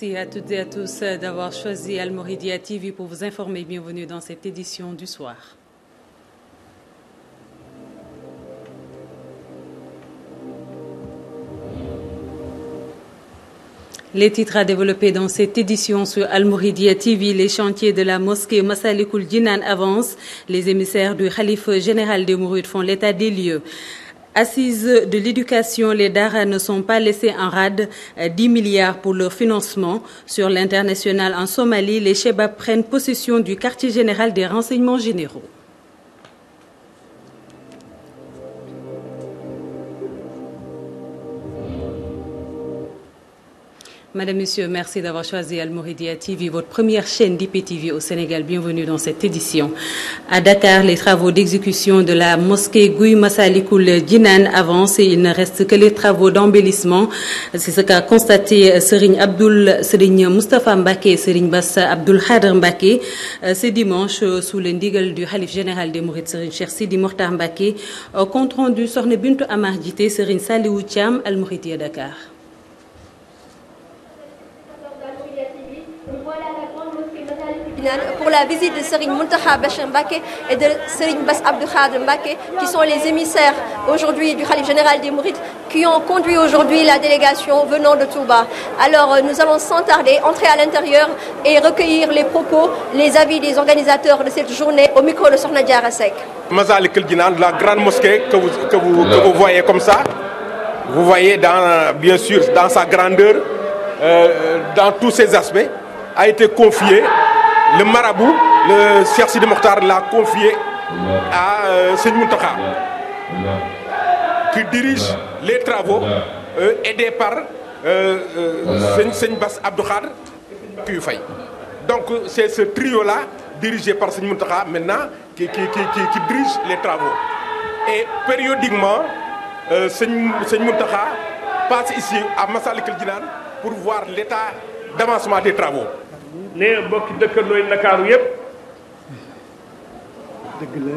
Merci à toutes et à tous d'avoir choisi Al Mouridiyyah TV pour vous informer. Bienvenue dans cette édition du soir. Les titres à développer dans cette édition sur Al Mouridiyyah TV, les chantiers de la mosquée Massalikul Jinan avancent. Les émissaires du khalife général des Mourides font l'état des lieux. Assises de l'éducation, les daara ne sont pas laissés en rade. 10 milliards pour leur financement. Sur l'international en Somalie, les Chebab prennent possession du quartier général des renseignements généraux. Madame, Monsieur, merci d'avoir choisi Al Mouridiyyah TV, votre première chaîne d'IPTV au Sénégal. Bienvenue dans cette édition. À Dakar, les travaux d'exécution de la mosquée Guy Massalikul Jinan avancent et il ne reste que les travaux d'embellissement. C'est ce qu'a constaté Serigne Moustapha Mbacké et Serigne Bass Abdoul Khadr Mbacké ce dimanche sous le ndigal du khalife général des Mourides Serigne Cheikh Sidi Mokhtar Mbacké. Compte rendu Sokhna Bintou Amar Djité, Serigne Saliou Thiam, Al Mouridiyyah Dakar. Pour la visite de Serigne Mountakha Bachir Mbacké et de Serigne Bass Abdou Khadr Mbacké, qui sont les émissaires aujourd'hui du khalife général des Mourides, qui ont conduit aujourd'hui la délégation venant de Touba. Alors nous allons sans tarder entrer à l'intérieur et recueillir les propos, les avis des organisateurs de cette journée au micro de Sokhna Diarra Seck. Massalikul Jinan, la grande mosquée que vous voyez comme ça, vous voyez bien sûr dans sa grandeur, dans tous ses aspects, a été confiée. Le marabout, le Cheikh Sidi Mokhtar l'a confié à Serigne Mountakha, qui dirige les travaux aidés par Serigne Bass Abdou Khadr et Faye. Donc c'est ce trio-là, dirigé par Serigne Mountakha maintenant, qui dirige les travaux. Et périodiquement, Serigne Mountakha passe ici à Massalikul Jinan pour voir l'état d'avancement des travaux. nee mbokki dëkkandoo yi Ndakaaru yëpp. dëgg la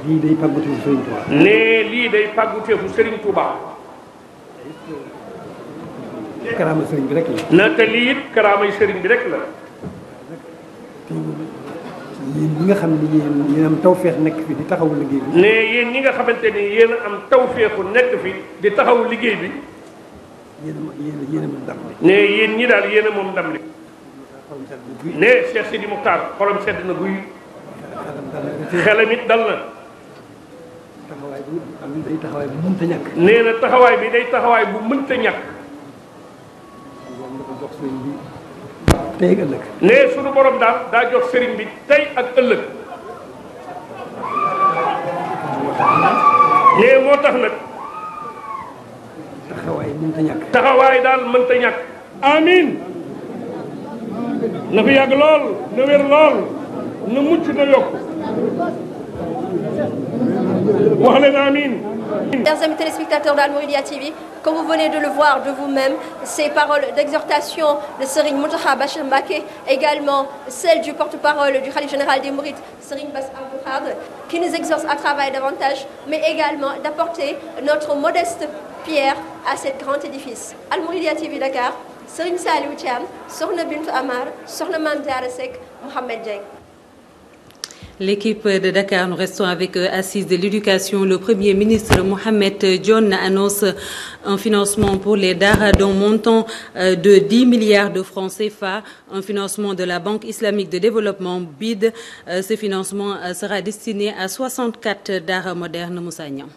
lii day pàgguteefu Serigne Touba. nee lii day pàgguteefu Serigne Touba. karaama Serigne bi rek la. na te lii it karaamay Serigne bi rek la. yéen ñi nga xam ne yéen am tawféex nekk fi di taxawu liggéey bi. nee yéen ñi nga xamante ni yéen a am tawféexu nekk fi di taxawu liggéey bi. yéen a moom ndam li. nee yéen ñi daal yéen a moom ndam li. nee Cheikh Sidi Mokhtar xolam sedd na guy. xelam it dal na. taxawaay bi day taxawaay bu mënta ñàkk. nee na taxawaay bi day taxawaay bu mënta ñàkk. tey ak ëllëg. nee sunu borom daal daa jox sëriñ bi tey ak ëllëg. nee moo tax nag. taxawaay mënta ñàkk. taxawaay daal mënta ñàkk. amiin. na fi yàgg lool na wér lool na mucc na yokk wax leen amiin. Chers amis téléspectateurs d'Al Mouridiyyah TV, comme vous venez de le voir de vous-même, ces paroles d'exhortation de Serigne Mountakha Bachir Mbacké, également celles du porte-parole du khalife général des Mourides, Serigne Bass Abdou Khadr, qui nous exhorce à travailler davantage, mais également d'apporter notre modeste pierre à cet grand édifice. Al Mouridiyyah TV Dakar, Serigne Saliou Thiam, Sokhna Bintou Amar, Sokhna Mame Diarra Seck, Mohamed Dieng. L'équipe de Dakar, nous restons avec Assises de l'éducation. Le Premier ministre Mohamed Dionne annonce un financement pour les daara d'un montant de 10 milliards de francs CFA, un financement de la Banque islamique de développement BID. Ce financement sera destiné à 64 daara modernes. Moussa Niang.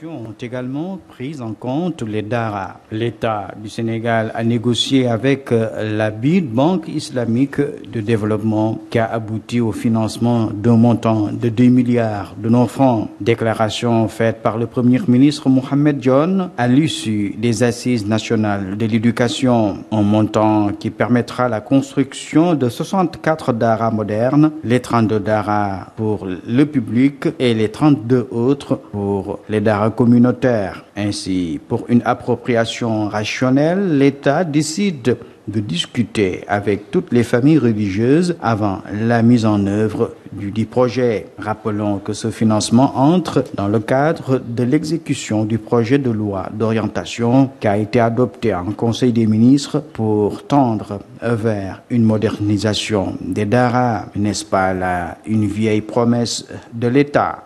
Ont également pris en compte les daara. L'État du Sénégal a négocié avec la BID, Banque islamique de développement, qui a abouti au financement d'un montant de 2 milliards de nos francs. Déclaration faite par le Premier ministre Mohamed Dionne à l'issue des Assises nationales de l'éducation. Un montant qui permettra la construction de 64 daara modernes, les 32 daara pour le public et les 32 autres pour les daara communautaire. Ainsi, pour une appropriation rationnelle, l'État décide de discuter avec toutes les familles religieuses avant la mise en œuvre du dit projet. Rappelons que ce financement entre dans le cadre de l'exécution du projet de loi d'orientation qui a été adopté en Conseil des ministres pour tendre vers une modernisation des daras. N'est-ce pas là une vieille promesse de l'État?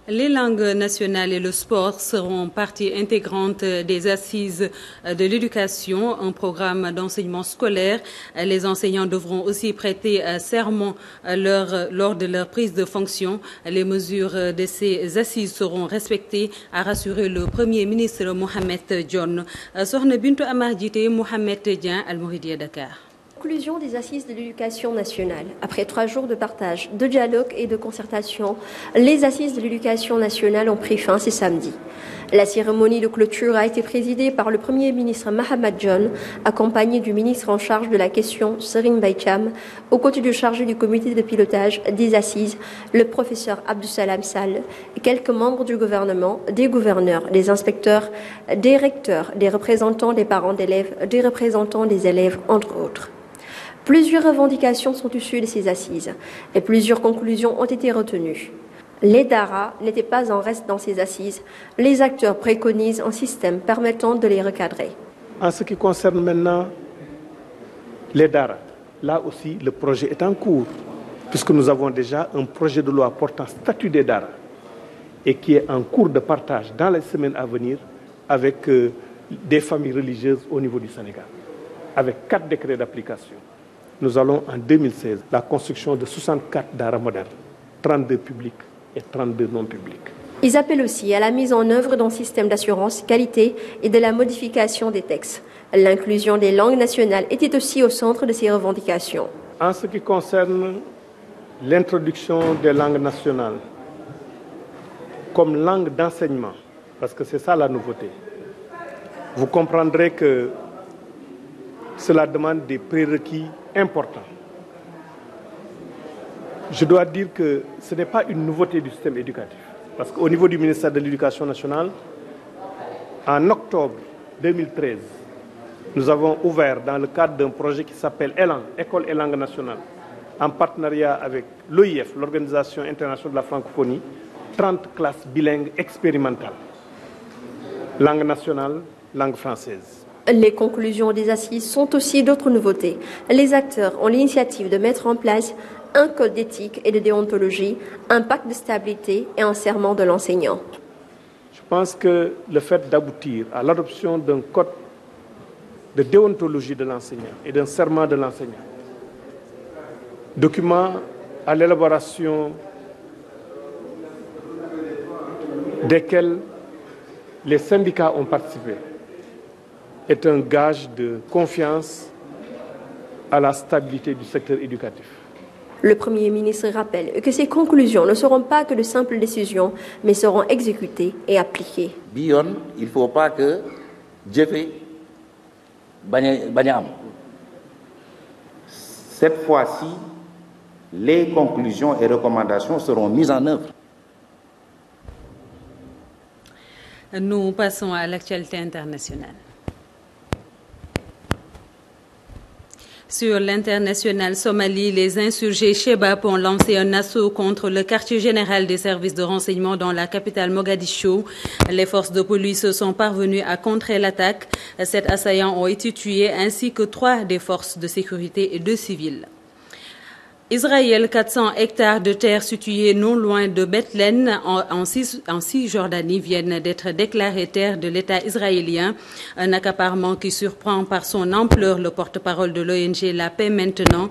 Les langues nationales et le sport seront partie intégrante des assises de l'éducation, un programme d'enseignement scolaire. Les enseignants devront aussi prêter serment lors de leur prise de fonction. Les mesures de ces assises seront respectées, a rassuré le Premier ministre Mohamed Dionne. Sokhna Bintou Amar Djité, Mohamed Dieng, Al-Mouridiyyah, Dakar. Conclusion des assises de l'éducation nationale. Après 3 jours de partage, de dialogue et de concertation, les assises de l'éducation nationale ont pris fin ce samedi. La cérémonie de clôture a été présidée par le Premier ministre Mohamed Dionne, accompagné du ministre en charge de la question, Serigne Mbaye Thiam, aux côtés du chargé du comité de pilotage des assises, le professeur Abdou Salam Sall, et quelques membres du gouvernement, des gouverneurs, des inspecteurs, des recteurs, des représentants des parents d'élèves, des représentants des élèves, entre autres. Plusieurs revendications sont issues de ces assises et plusieurs conclusions ont été retenues. Les daras n'étaient pas en reste dans ces assises. Les acteurs préconisent un système permettant de les recadrer. En ce qui concerne maintenant les daras, là aussi le projet est en cours, puisque nous avons déjà un projet de loi portant statut des daras et qui est en cours de partage dans les semaines à venir avec des familles religieuses au niveau du Sénégal, avec 4 décrets d'application. Nous allons en 2016 la construction de 64 daras modernes, 32 publics et 32 non publics. Ils appellent aussi à la mise en œuvre d'un système d'assurance qualité et de la modification des textes. L'inclusion des langues nationales était aussi au centre de ces revendications. En ce qui concerne l'introduction des langues nationales comme langue d'enseignement, parce que c'est ça la nouveauté, vous comprendrez que cela demande des prérequis importants. Je dois dire que ce n'est pas une nouveauté du système éducatif. Parce qu'au niveau du ministère de l'Éducation nationale, en octobre 2013, nous avons ouvert dans le cadre d'un projet qui s'appelle ELAN, École et langue nationale, en partenariat avec l'OIF, l'Organisation internationale de la francophonie, 30 classes bilingues expérimentales. Langue nationale, langue française. Les conclusions des assises sont aussi d'autres nouveautés. Les acteurs ont l'initiative de mettre en place un code d'éthique et de déontologie, un pacte de stabilité et un serment de l'enseignant. Je pense que le fait d'aboutir à l'adoption d'un code de déontologie de l'enseignant et d'un serment de l'enseignant, document à l'élaboration desquels les syndicats ont participé, est un gage de confiance à la stabilité du secteur éducatif. Le Premier ministre rappelle que ces conclusions ne seront pas que de simples décisions, mais seront exécutées et appliquées. Bion, il ne faut pas que Jeffé Banyam. Cette fois-ci, les conclusions et recommandations seront mises en œuvre. Nous passons à l'actualité internationale. Sur l'international Somalie, les insurgés Shebab ont lancé un assaut contre le quartier général des services de renseignement dans la capitale Mogadiscio. Les forces de police sont parvenues à contrer l'attaque. 7 assaillants ont été tués ainsi que 3 des forces de sécurité et 2 civils. Israël, 400 hectares de terre situés non loin de Bethléem en Cisjordanie viennent d'être déclarés terre de l'État israélien. Un accaparement qui surprend par son ampleur le porte-parole de l'ONG La Paix Maintenant.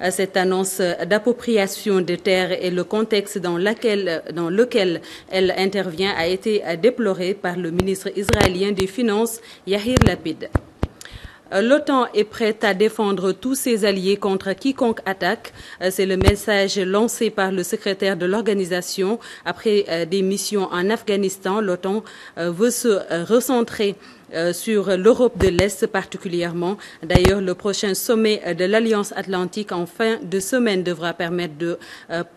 Cette annonce d'appropriation de terre et le contexte dans lequel elle intervient a été déploré par le ministre israélien des Finances, Yair Lapid. L'OTAN est prête à défendre tous ses alliés contre quiconque attaque. C'est le message lancé par le secrétaire de l'organisation. Après des missions en Afghanistan, l'OTAN veut se recentrer sur l'Europe de l'Est particulièrement. D'ailleurs, le prochain sommet de l'Alliance Atlantique en fin de semaine devra permettre de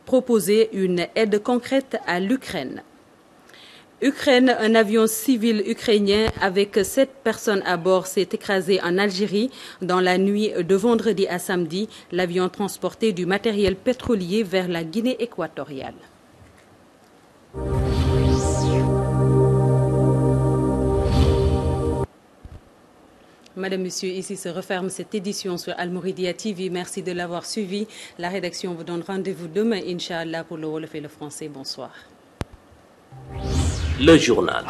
proposer une aide concrète à l'Ukraine. Ukraine, un avion civil ukrainien avec 7 personnes à bord s'est écrasé en Algérie dans la nuit de vendredi à samedi. L'avion transportait du matériel pétrolier vers la Guinée équatoriale. Madame, Monsieur, ici se referme cette édition sur Al Mouridiyyah TV. Merci de l'avoir suivi. La rédaction vous donne rendez-vous demain, Inch'Allah, pour le Wolof et le français. Bonsoir. Le journal.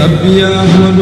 ربي يا أحمد